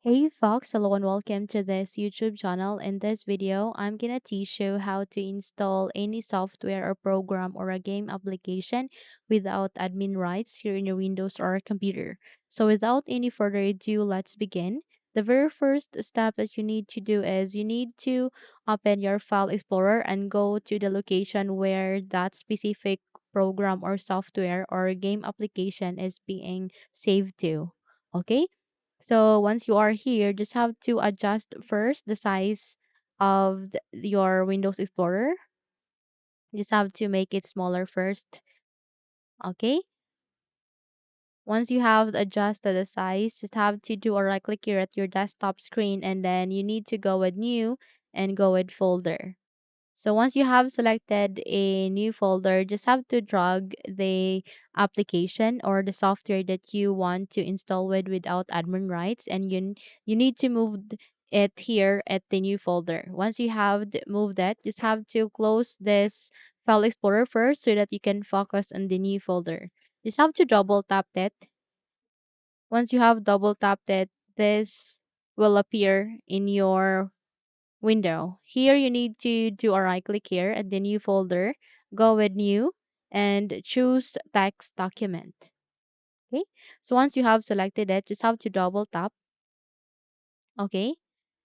Hey folks, hello and welcome to this YouTube channel. In this video, I'm gonna teach you how to install any software or program or a game application without admin rights here in your Windows or computer. So without any further ado, let's begin. The very first step that you need to do is you need to open your File Explorer and go to the location where that specific program or software or game application is being saved to. Okay? So once you are here, just have to adjust first the size of your Windows Explorer. Just have to make it smaller first. Okay. Once you have adjusted the size, just have to do a right click here at your desktop screen and then you need to go with new and go with folder. So once you have selected a new folder, just have to drag the application or the software that you want to install without admin rights, and you need to move it here at the new folder. Once you have moved that, just have to close this file explorer first so that you can focus on the new folder. Just have to double tap it. Once you have double tapped it, this will appear in your window. Here you need to do a right click here at the new folder, go with new and choose text document. Okay. So once you have selected it, just have to double tap. Okay.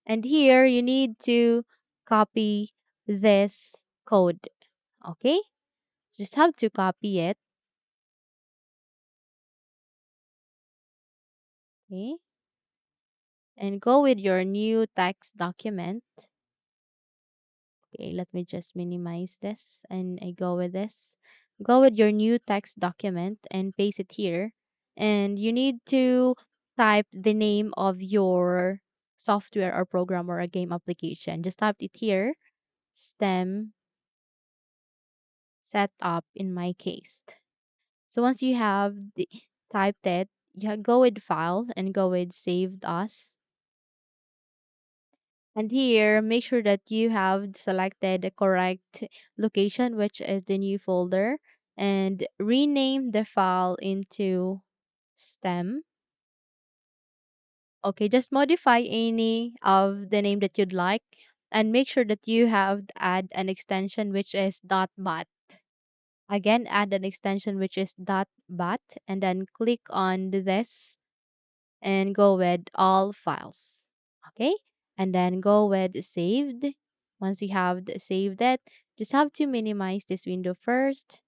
And here you need to copy this code. Okay. So just have to copy it. Okay. And go with your new text document. Okay, let me just minimize this and I go with this. Go with your new text document and paste it here. And you need to type the name of your software or program or a game application. Just type it here, STEM setup in my case. So once you have typed it, go with file and go with saved as. And here, make sure that you have selected the correct location, which is the new folder, and rename the file into stem. Okay, just modify any of the name that you'd like, and make sure that you have add an extension which is .bat. Again, add an extension which is .bat, and then click on this and go with all files. Okay, and then go with saved. Once you have saved it, just have to minimize this window first,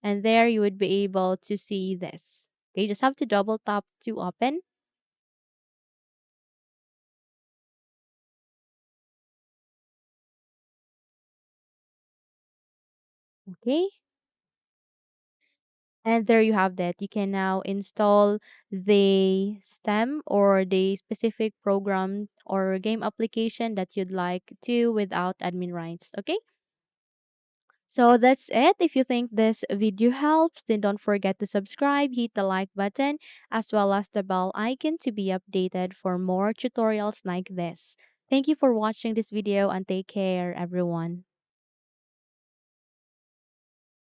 and there you would be able to see this. Okay, just have to double tap to open. Okay, and there you have that. You can now install the stem or the specific program or game application that you'd like to without admin rights. Okay. So that's it. If you think this video helps, then don't forget to subscribe, hit the like button, as well as the bell icon to be updated for more tutorials like this. Thank you for watching this video and take care, everyone.